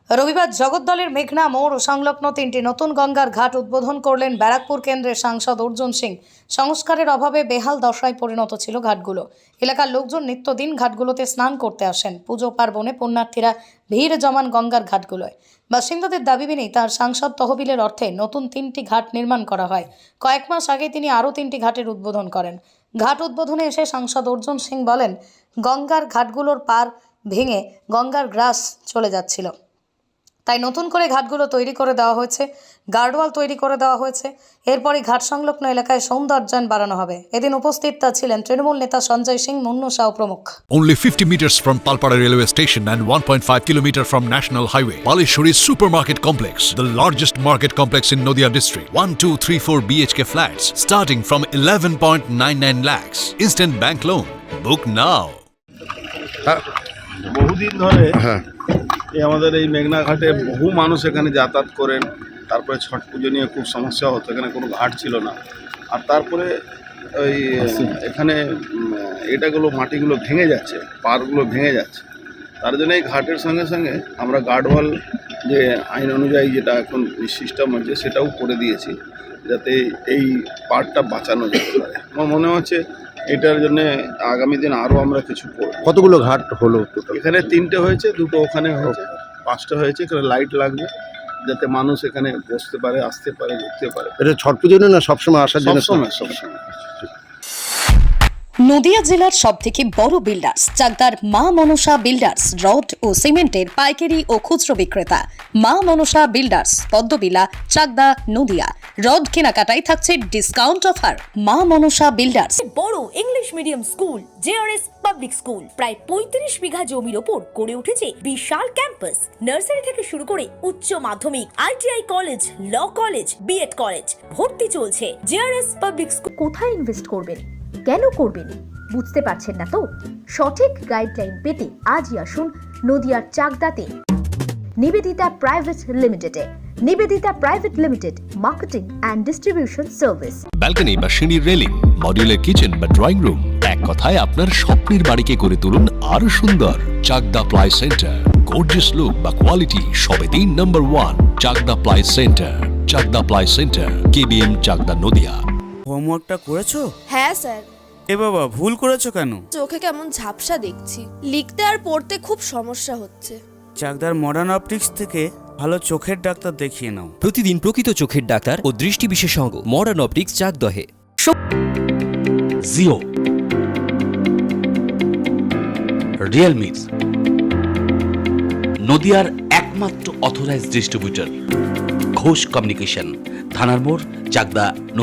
রবিবার জগদ্দলের মেঘনা মোড় ও সংলগ্ন তিনটি নতুন গঙ্গার ঘাট উদ্বোধন করলেন ব্যারাকপুর কেন্দ্রের সাংসদ অর্জুন সিং। সংস্কারের অভাবে বেহাল দশায় পরিণত ছিল ঘাটগুলো। এলাকার লোকজন নিত্যদিন ঘাটগুলোতে স্নান করতে আসেন। পুজো পার্বণে পুণ্যার্থীরা ভিড় জমান গঙ্গার ঘাটগুলোয়। বাসিন্দাদের দাবি মেনেই তার সাংসদ তহবিলের অর্থে নতুন 3টি ঘাট নির্মাণ করা হয়। কয়েক মাস আগে তিনি আরও 3টি ঘাটের উদ্বোধন করেন। ঘাট উদ্বোধনে এসে সাংসদ অর্জুন সিং বলেন, গঙ্গার ঘাটগুলোর পার ভেঙে গঙ্গার গ্রাস চলে যাচ্ছিল, তাই নতুন করে ঘাটগুলো তৈরি করে দেওয়া হয়েছে, গার্ডওয়াল তৈরি করে দেওয়া হয়েছে। এরপরই ঘাট সংলগ্ন এলাকায় সৌন্দর্যায়ন বাড়ানো হবে। এদিন উপস্থিত ছিলেন তৃণমূল নেতা সঞ্জয় সিং, মুন্নু সাউ প্রমুখ। Only 50 meters from Palpara railway station and 1.5 kilometer from National Highway, Palishuri Supermarket Complex, the largest market complex in Nadia district. 1, 2, 3, 4 BHK flats starting from 11.99 lakhs. Instant bank loan. Book now. বহুদিন ধরে এই আমাদের এই মেঘনা ঘাটে বহু মানুষ এখানে যাতায়াত করেন। তারপরে ছট পুজো নিয়ে খুব সমস্যা হতো, এখানে কোনো ঘাট ছিল না। আর তারপরে ওই এখানে এটাগুলো মাটিগুলো ভেঙে যাচ্ছে, পাড়গুলো ভেঙে যাচ্ছে। তার জন্য এই ঘাটের সঙ্গে সঙ্গে আমরা গার্ডওয়াল যে আইন অনুযায়ী যেটা এখন সিস্টেম হচ্ছে সেটাও করে দিয়েছি, যাতে এই পাড়টা বাঁচানো যেতে পারে। আমার মনে হচ্ছে এটার জন্য আগামী দিন আরও আমরা কিছু করব। কতগুলো ঘাট হলো? এখানে 3টে হয়েছে, 2টো ওখানে হয়েছে, 5টা হয়েছে। এখানে লাইট লাগবে যাতে মানুষ এখানে বসতে পারে, আসতে পারে, ঘুরতে পারে। এটা ছট পুজো না সবসময় আসার জন্য? সবসময়। নদিয়া জেলার সবথেকে বড় বিল্ডার্স চাকদার মা মনসা বিল্ডার্স, রড ও সিমেন্টের পাইকারি ও খুচরো বিক্রেতা। মা মনসা বিল্ডার্স, পদ্মবিলা, চাকদা, নদিয়া। রড কেনাকাটায় থাকছে ডিসকাউন্ট অফার। মা মনসা বিল্ডার্স। বড় English medium school JRS public school প্রায় 35 বিঘা জমির ওপর গড়ে উঠেছে বিশাল ক্যাম্পাস। নার্সারি থেকে শুরু করে উচ্চ মাধ্যমিক, ITI college, law college, BEd college ভর্তি চলছে। JRS public school. কোথায় ইনভেস্ট করবেন, কেন করবেন বুঝতে পারছেন না তো? সঠিক গাইডলাইন পেতে আজই আসুন নদিয়ার চাকদাতে নিবেদিতা প্রাইভেট লিমিটেডে। Nivedita private limited, marketing and distribution service. Balcony বা সিঁড়ির রেলিং, মডিউলার কিচেন বা ড্রয়িং রুম, এক কথায় আপনার স্বপ্নের বাড়িকে করে তুলুন আরো সুন্দর। Chakdah ply centre, gorgeous look বা কোয়ালিটি সবেতেই number 1। Chakdah ply centre, Chakdah ply centre, KBM, Chakdah, Nadia. হোমওয়ার্কটা করেছো? হ্যাঁ স্যার। এ বাবা, ভুল করেছো কেন? চোখে কেমন ঝাপসা দেখছি, লিখতে আর পড়তে খুব সমস্যা হচ্ছে। চাকদার মডার্ন অপটিক্স থেকে ভালো চোখের ডাক্তার দেখিয়ে নাও। প্রতিদিন প্রকৃত চোখের ডাক্তার ও দৃষ্টি বিশেষজ্ঞ মডার্ন অপটিক্স, চাকদহে। জিও, রিয়েলমি, নদিয়ার একমাত্র অথরাইজড ডিস্ট্রিবিউটর, ঘোষ কমিউনিকেশন, থানার মোড়, চাকদা।